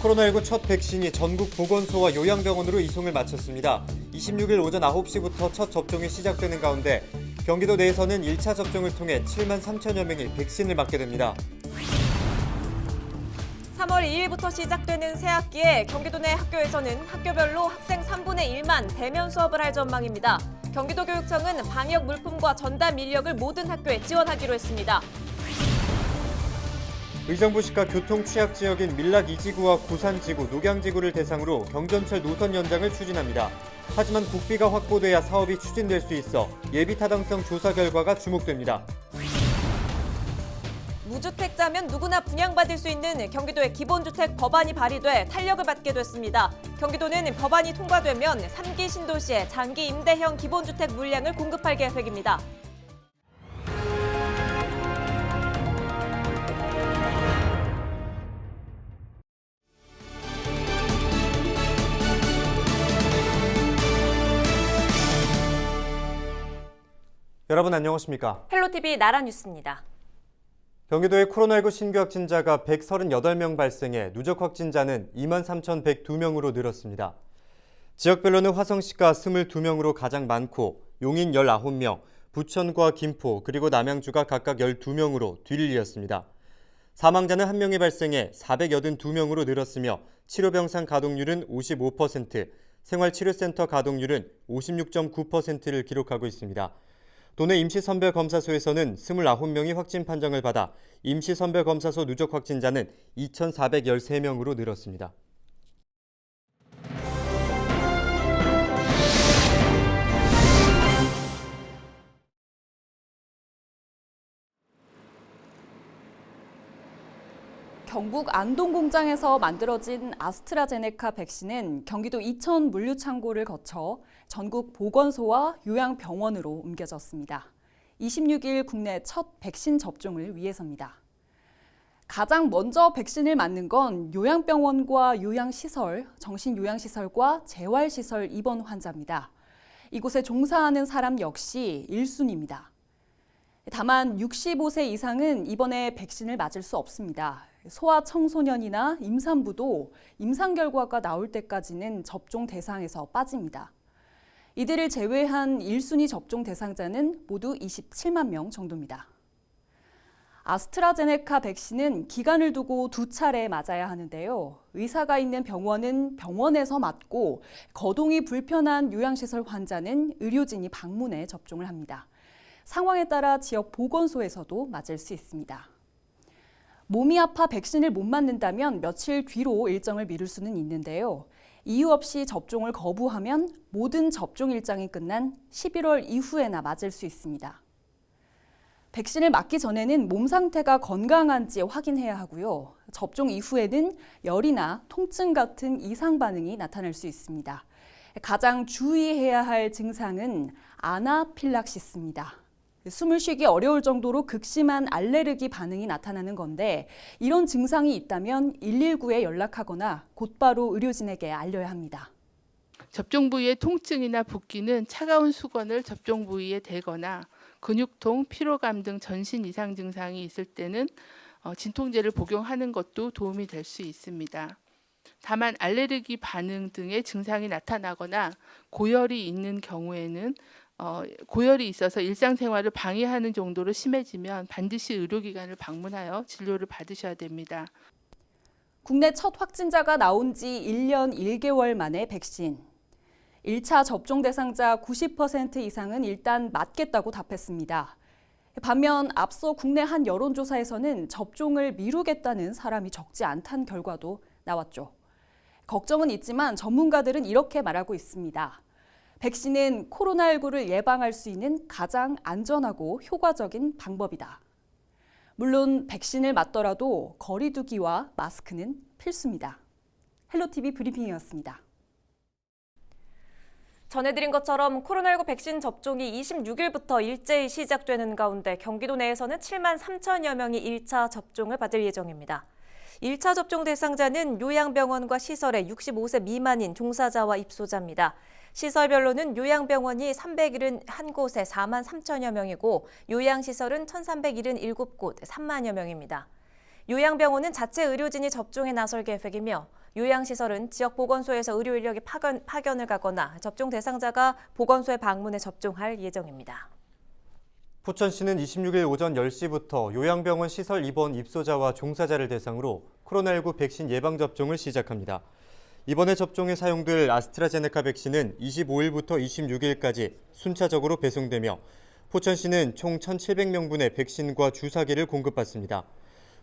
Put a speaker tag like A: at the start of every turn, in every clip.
A: 코로나19 첫 백신이 전국 보건소와 요양병원으로 이송을 마쳤습니다. 26일 오전 9시부터 첫 접종이 시작되는 가운데 경기도 내에서는 1차 접종을 통해 7만 3천여 명이 백신을 맞게 됩니다.
B: 3월 2일부터 시작되는 새학기에 경기도 내 학교에서는 학교별로 학생 3분의 1만 대면 수업을 할 전망입니다. 경기도교육청은 방역 물품과 전담 인력을 모든 학교에 지원하기로 했습니다.
A: 의정부시가 교통 취약 지역인 밀락 2지구와 구산지구, 녹양지구를 대상으로 경전철 노선 연장을 추진합니다. 하지만 국비가 확보돼야 사업이 추진될 수 있어 예비 타당성 조사 결과가 주목됩니다.
B: 무주택자면 누구나 분양받을 수 있는 경기도의 기본주택 법안이 발의돼 탄력을 받게 됐습니다. 경기도는 법안이 통과되면 3기 신도시에 장기 임대형 기본주택 물량을 공급할 계획입니다.
A: 여러분 안녕하십니까?
B: 헬로티비 나라뉴스입니다.
A: 경기도의 코로나19 신규 확진자가 138명 발생해 누적 확진자는 23,102명으로 늘었습니다. 지역별로는 화성시가 22명으로 가장 많고 용인 19명, 부천과 김포 그리고 남양주가 각각 12명으로 뒤를 이었습니다. 사망자는 1명이 발생해 482명으로 늘었으며 치료병상 가동률은 55%, 생활치료센터 가동률은 56.9%를 기록하고 있습니다. 도내 임시선별검사소에서는 29명이 확진 판정을 받아 임시선별검사소 누적 확진자는 2,413명으로 늘었습니다.
C: 경북 안동 공장에서 만들어진 아스트라제네카 백신은 경기도 이천 물류창고를 거쳐 전국 보건소와 요양병원으로 옮겨졌습니다. 26일 국내 첫 백신 접종을 위해서입니다. 가장 먼저 백신을 맞는 건 요양병원과 요양시설, 정신요양시설과 재활시설 입원 환자입니다. 이곳에 종사하는 사람 역시 1순위입니다. 다만 65세 이상은 이번에 백신을 맞을 수 없습니다. 소아청소년이나 임산부도 임상 결과가 나올 때까지는 접종 대상에서 빠집니다. 이들을 제외한 1순위 접종 대상자는 모두 27만 명 정도입니다. 아스트라제네카 백신은 기간을 두고 2차례 맞아야 하는데요. 의사가 있는 병원은 병원에서 맞고 거동이 불편한 요양시설 환자는 의료진이 방문해 접종을 합니다. 상황에 따라 지역 보건소에서도 맞을 수 있습니다. 몸이 아파 백신을 못 맞는다면 며칠 뒤로 일정을 미룰 수는 있는데요. 이유 없이 접종을 거부하면 모든 접종 일정이 끝난 11월 이후에나 맞을 수 있습니다. 백신을 맞기 전에는 몸 상태가 건강한지 확인해야 하고요. 접종 이후에는 열이나 통증 같은 이상 반응이 나타날 수 있습니다. 가장 주의해야 할 증상은 아나필락시스입니다. 숨을 쉬기 어려울 정도로 극심한 알레르기 반응이 나타나는 건데 이런 증상이 있다면 119에 연락하거나 곧바로 의료진에게 알려야 합니다.
D: 접종 부위의 통증이나 붓기는 차가운 수건을 접종 부위에 대거나 근육통, 피로감 등 전신 이상 증상이 있을 때는 진통제를 복용하는 것도 도움이 될 수 있습니다. 다만 알레르기 반응 등의 증상이 나타나거나 고열이 있는 경우에는 고열이 있어서 일상생활을 방해하는 정도로 심해지면 반드시 의료기관을 방문하여 진료를 받으셔야 됩니다.
C: 국내 첫 확진자가 나온 지 1년 1개월 만에 백신. 1차 접종 대상자 90% 이상은 일단 맞겠다고 답했습니다. 반면 앞서 국내 한 여론조사에서는 접종을 미루겠다는 사람이 적지 않다는 결과도 나왔죠. 걱정은 있지만 전문가들은 이렇게 말하고 있습니다. 백신은 코로나19를 예방할 수 있는 가장 안전하고 효과적인 방법이다. 물론 백신을 맞더라도 거리 두기와 마스크는 필수입니다. 헬로티비 브리핑이었습니다.
B: 전해드린 것처럼 코로나19 백신 접종이 26일부터 일제히 시작되는 가운데 경기도 내에서는 7만 3천여 명이 1차 접종을 받을 예정입니다. 1차 접종 대상자는 요양병원과 시설의 65세 미만인 종사자와 입소자입니다. 시설별로는 요양병원이 371곳에 4만 3천여 명이고 요양시설은 1,377곳 3만여 명입니다. 요양병원은 자체 의료진이 접종에 나설 계획이며 요양시설은 지역 보건소에서 의료 인력이 파견을 가거나 접종 대상자가 보건소에 방문해 접종할 예정입니다.
A: 포천시는 26일 오전 10시부터 요양병원 시설 입원 입소자와 종사자를 대상으로 코로나19 백신 예방접종을 시작합니다. 이번에 접종에 사용될 아스트라제네카 백신은 25일부터 26일까지 순차적으로 배송되며 포천시는 총 1,700명분의 백신과 주사기를 공급받습니다.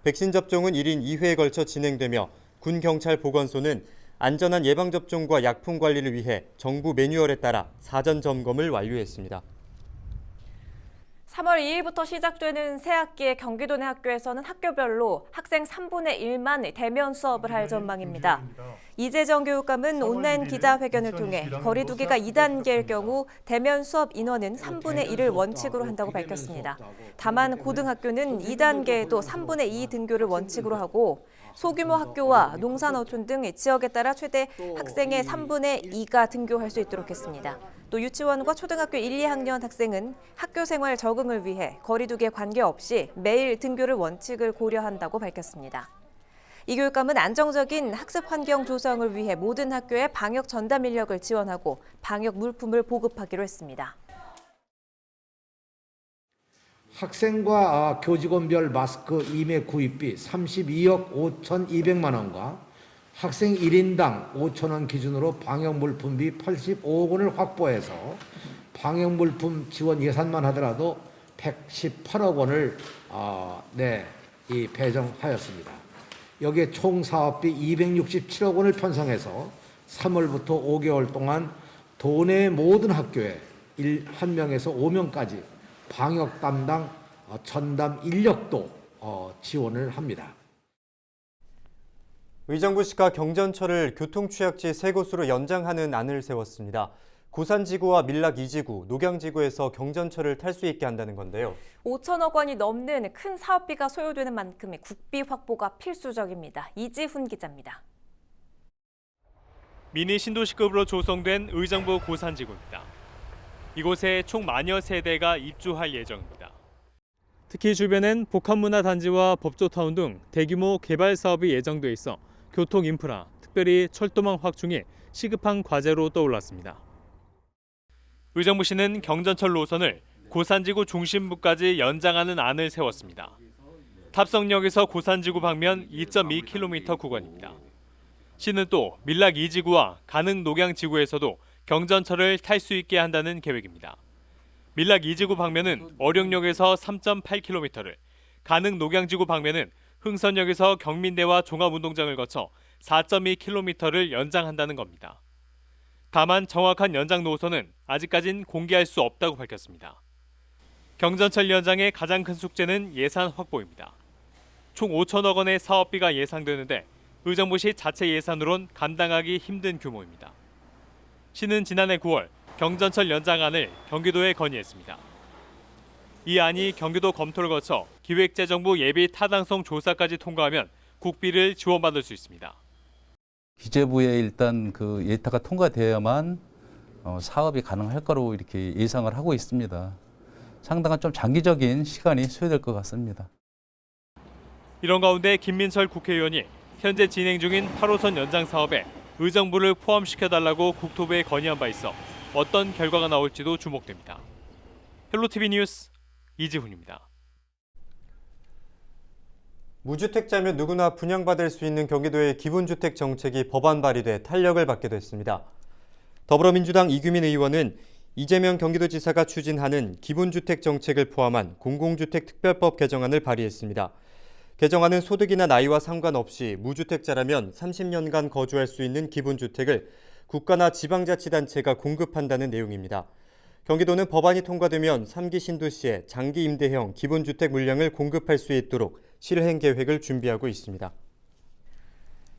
A: 백신 접종은 1인 2회에 걸쳐 진행되며 군경찰보건소는 안전한 예방접종과 약품 관리를 위해 정부 매뉴얼에 따라 사전 점검을 완료했습니다.
B: 3월 2일부터 시작되는 새학기에 경기도 내 학교에서는 학교별로 학생 3분의 1만 대면 수업을 할 전망입니다. 이재정 교육감은 온라인 기자회견을 통해 거리 두기가 2단계일 경우 대면 수업 인원은 3분의 1을 원칙으로 한다고 밝혔습니다. 다만 고등학교는 2단계에도 3분의 2 등교를 원칙으로 하고 소규모 학교와 농산어촌 등 지역에 따라 최대 학생의 3분의 2가 등교할 수 있도록 했습니다. 또 유치원과 초등학교 1, 2학년 학생은 학교 생활 적응을 위해 거리 두기에 관계없이 매일 등교를 원칙을 고려한다고 밝혔습니다. 이 교육감은 안정적인 학습 환경 조성을 위해 모든 학교에 방역 전담 인력을 지원하고 방역 물품을 보급하기로 했습니다.
E: 학생과 교직원별 마스크 임의 구입비 32억 5,200만 원과 학생 1인당 5천 원 기준으로 방역물품비 85억 원을 확보해서 방역물품 지원 예산만 하더라도 118억 원을 배정하였습니다. 여기에 총 사업비 267억 원을 편성해서 3월부터 5개월 동안 도내 모든 학교에 1명에서 5명까지 방역 담당 전담 인력도 지원을 합니다.
A: 의정부시가 경전철을 교통취약지 3곳으로 연장하는 안을 세웠습니다. 고산지구와 밀락 2지구, 녹양지구에서 경전철을 탈 수 있게 한다는 건데요.
B: 5천억 원이 넘는 큰 사업비가 소요되는 만큼의 국비 확보가 필수적입니다. 이지훈 기자입니다.
F: 미니 신도시급으로 조성된 의정부 고산지구입니다. 이곳에 총 만여 세대가 입주할 예정입니다. 특히 주변엔 복합문화단지와 법조타운 등 대규모 개발 사업이 예정돼 있어 교통 인프라, 특별히 철도망 확충이 시급한 과제로 떠올랐습니다. 의정부시는 경전철 노선을 고산지구 중심부까지 연장하는 안을 세웠습니다. 탑성역에서 고산지구 방면 2.2km 구간입니다. 시는 또 밀락 2지구와 가능 녹양지구에서도 경전철을 탈 수 있게 한다는 계획입니다. 밀락 2지구 방면은 어령역에서 3.8km를, 가능 녹양지구 방면은 흥선역에서 경민대와 종합운동장을 거쳐 4.2km를 연장한다는 겁니다. 다만 정확한 연장 노선은 아직까진 공개할 수 없다고 밝혔습니다. 경전철 연장의 가장 큰 숙제는 예산 확보입니다. 총 5천억 원의 사업비가 예상되는데 의정부시 자체 예산으론 감당하기 힘든 규모입니다. 시는 지난해 9월 경전철 연장안을 경기도에 건의했습니다. 이 안이 경기도 검토를 거쳐 기획재정부 예비 타당성 조사까지 통과하면 국비를 지원받을 수 있습니다.
G: 기재부에 일단 그 예타가 통과되어야만 사업이 가능할 거로 이렇게 예상을 하고 있습니다. 상당한 좀 장기적인 시간이 소요될 것 같습니다.
F: 이런 가운데 김민철 국회의원이 현재 진행 중인 8호선 연장 사업에 의정부를 포함시켜달라고 국토부에 건의한 바 있어 어떤 결과가 나올지도 주목됩니다. 헬로티비 뉴스 이지훈입니다.
A: 무주택자면 누구나 분양받을 수 있는 경기도의 기본주택 정책이 법안 발의돼 탄력을 받게 됐습니다. 더불어민주당 이규민 의원은 이재명 경기도지사가 추진하는 기본주택 정책을 포함한 공공주택 특별법 개정안을 발의했습니다. 개정안은 소득이나 나이와 상관없이 무주택자라면 30년간 거주할 수 있는 기본주택을 국가나 지방자치단체가 공급한다는 내용입니다. 경기도는 법안이 통과되면 3기 신도시에 장기 임대형 기본주택 물량을 공급할 수 있도록 실행 계획을 준비하고 있습니다.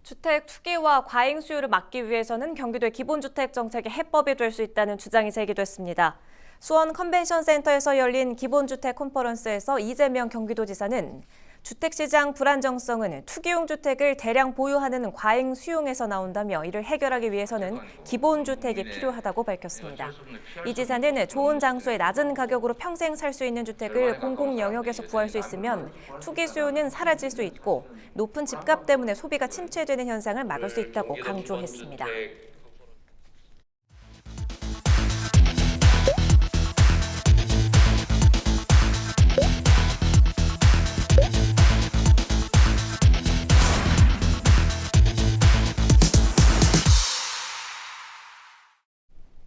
B: 주택 투기와 과잉 수요를 막기 위해서는 경기도의 기본주택 정책이 해법이 될 수 있다는 주장이 제기됐습니다. 수원 컨벤션 센터에서 열린 기본주택 컨퍼런스에서 이재명 경기도지사는 주택시장 불안정성은 투기용 주택을 대량 보유하는 과잉 수용에서 나온다며 이를 해결하기 위해서는 기본주택이 필요하다고 밝혔습니다. 이 지사는 좋은 장소에 낮은 가격으로 평생 살 수 있는 주택을 공공 영역에서 구할 수 있으면 투기 수요는 사라질 수 있고 높은 집값 때문에 소비가 침체되는 현상을 막을 수 있다고 강조했습니다.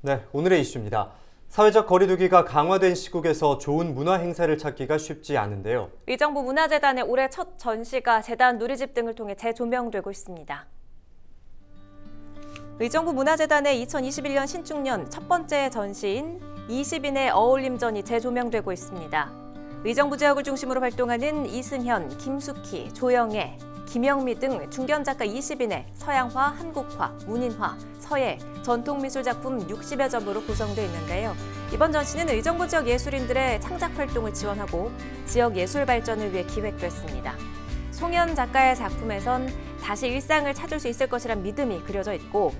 A: 네, 오늘의 이슈입니다. 사회적 거리두기가 강화된 시국에서 좋은 문화 행사를 찾기가 쉽지 않은데요.
B: 의정부 문화재단의 올해 첫 전시가 재단 누리집 등을 통해 재조명되고 있습니다. 의정부 문화재단의 2021년 신축년 첫 번째 전시인 20인의 어울림전이 재조명되고 있습니다. 의정부 지역을 중심으로 활동하는 이승현, 김숙희, 조영애, 김영미 등 중견 작가 20인의 서양화, 한국화, 문인화, 서예, 전통미술 작품 60여 점으로 구성되어 있는데요. 이번 전시는 의정부 지역 예술인들의 창작 활동을 지원하고 지역 예술 발전을 위해 기획됐습니다. 송현 작가의 작품에선 다시 일상을 찾을 수 있을 것이란 믿음이 그려져 있고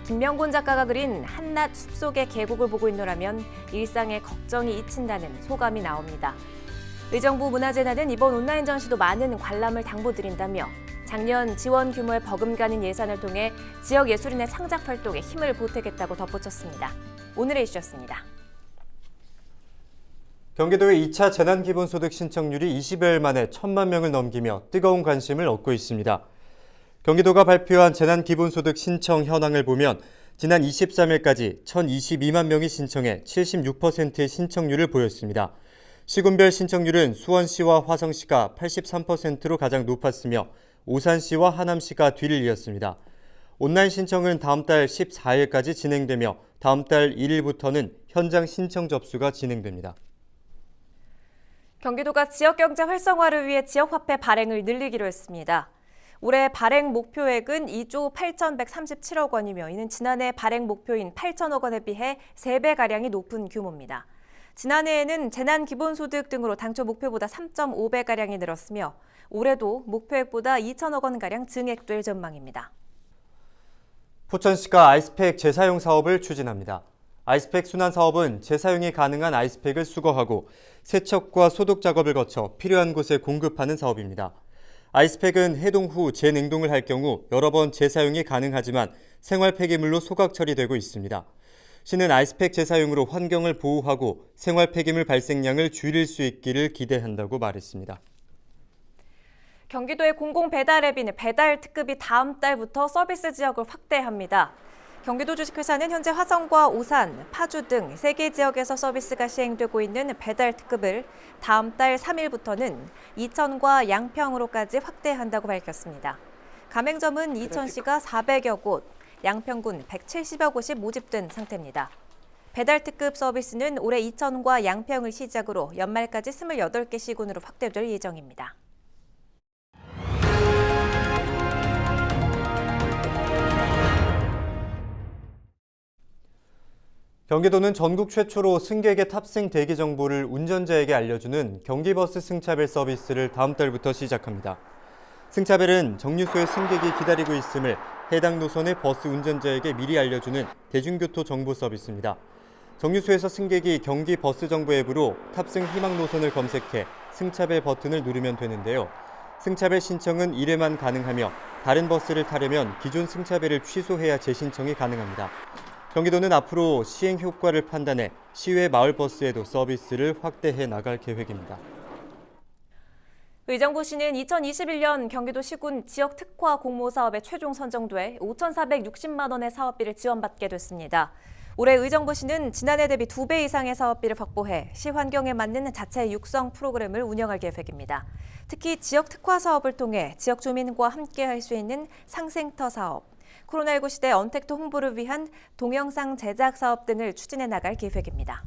B: 김명곤 작가가 그린 한낮 숲속의 계곡을 보고 있노라면 일상의 걱정이 잊힌다는 소감이 나옵니다. 의정부 문화재단은 이번 온라인 전시도 많은 관람을 당부드린다며 작년 지원 규모의 버금가는 예산을 통해 지역 예술인의 창작 활동에 힘을 보태겠다고 덧붙였습니다. 오늘의 이슈였습니다.
A: 경기도의 2차 재난기본소득 신청률이 20여일 만에 1,000만 명을 넘기며 뜨거운 관심을 얻고 있습니다. 경기도가 발표한 재난기본소득 신청 현황을 보면 지난 23일까지 1,022만 명이 신청해 76%의 신청률을 보였습니다. 시군별 신청률은 수원시와 화성시가 83%로 가장 높았으며 오산시와 하남시가 뒤를 이었습니다. 온라인 신청은 다음 달 14일까지 진행되며 다음 달 1일부터는 현장 신청 접수가 진행됩니다.
B: 경기도가 지역경제 활성화를 위해 지역화폐 발행을 늘리기로 했습니다. 올해 발행 목표액은 2조 8,137억 원이며 이는 지난해 발행 목표인 8천억 원에 비해 3배가량이 높은 규모입니다. 지난해에는 재난기본소득 등으로 당초 목표보다 3.5배가량이 늘었으며 올해도 목표액보다 2천억 원가량 증액될 전망입니다.
A: 포천시가 아이스팩 재사용 사업을 추진합니다. 아이스팩 순환 사업은 재사용이 가능한 아이스팩을 수거하고 세척과 소독 작업을 거쳐 필요한 곳에 공급하는 사업입니다. 아이스팩은 해동 후 재냉동을 할 경우 여러 번 재사용이 가능하지만 생활 폐기물로 소각 처리되고 있습니다. 시는 아이스팩 재사용으로 환경을 보호하고 생활 폐기물 발생량을 줄일 수 있기를 기대한다고 말했습니다.
B: 경기도의 공공배달앱인 배달특급이 다음 달부터 서비스 지역을 확대합니다. 경기도 주식회사는 현재 화성과 오산, 파주 등 3개 지역에서 서비스가 시행되고 있는 배달특급을 다음 달 3일부터는 이천과 양평으로까지 확대한다고 밝혔습니다. 가맹점은 이천시가 400여 곳, 양평군 170여 곳이 모집된 상태입니다. 배달특급 서비스는 올해 이천과 양평을 시작으로 연말까지 28개 시군으로 확대될 예정입니다.
A: 경기도는 전국 최초로 승객의 탑승 대기 정보를 운전자에게 알려주는 경기버스 승차벨 서비스를 다음 달부터 시작합니다. 승차벨은 정류소에 승객이 기다리고 있음을 해당 노선의 버스 운전자에게 미리 알려주는 대중교통 정보 서비스입니다. 정류소에서 승객이 경기 버스 정보 앱으로 탑승 희망 노선을 검색해 승차벨 버튼을 누르면 되는데요. 승차벨 신청은 1회만 가능하며 다른 버스를 타려면 기존 승차벨을 취소해야 재신청이 가능합니다. 경기도는 앞으로 시행 효과를 판단해 시외 마을버스에도 서비스를 확대해 나갈 계획입니다.
B: 의정부시는 2021년 경기도 시군 지역 특화 공모 사업에 최종 선정돼 5,460만 원의 사업비를 지원받게 됐습니다. 올해 의정부시는 지난해 대비 2배 이상의 사업비를 확보해 시 환경에 맞는 자체 육성 프로그램을 운영할 계획입니다. 특히 지역 특화 사업을 통해 지역 주민과 함께 할 수 있는 상생터 사업, 코로나19 시대 언택트 홍보를 위한 동영상 제작 사업 등을 추진해 나갈 계획입니다.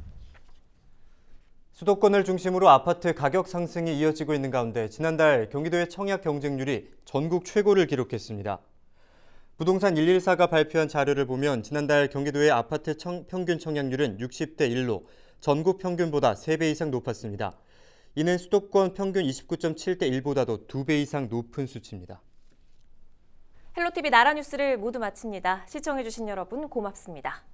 A: 수도권을 중심으로 아파트 가격 상승이 이어지고 있는 가운데 지난달 경기도의 청약 경쟁률이 전국 최고를 기록했습니다. 부동산 114가 발표한 자료를 보면 지난달 경기도의 아파트 평균 청약률은 60대 1로 전국 평균보다 3배 이상 높았습니다. 이는 수도권 평균 29.7대 1보다도 2배 이상 높은 수치입니다.
B: 헬로티비 나라뉴스를 모두 마칩니다. 시청해주신 여러분 고맙습니다.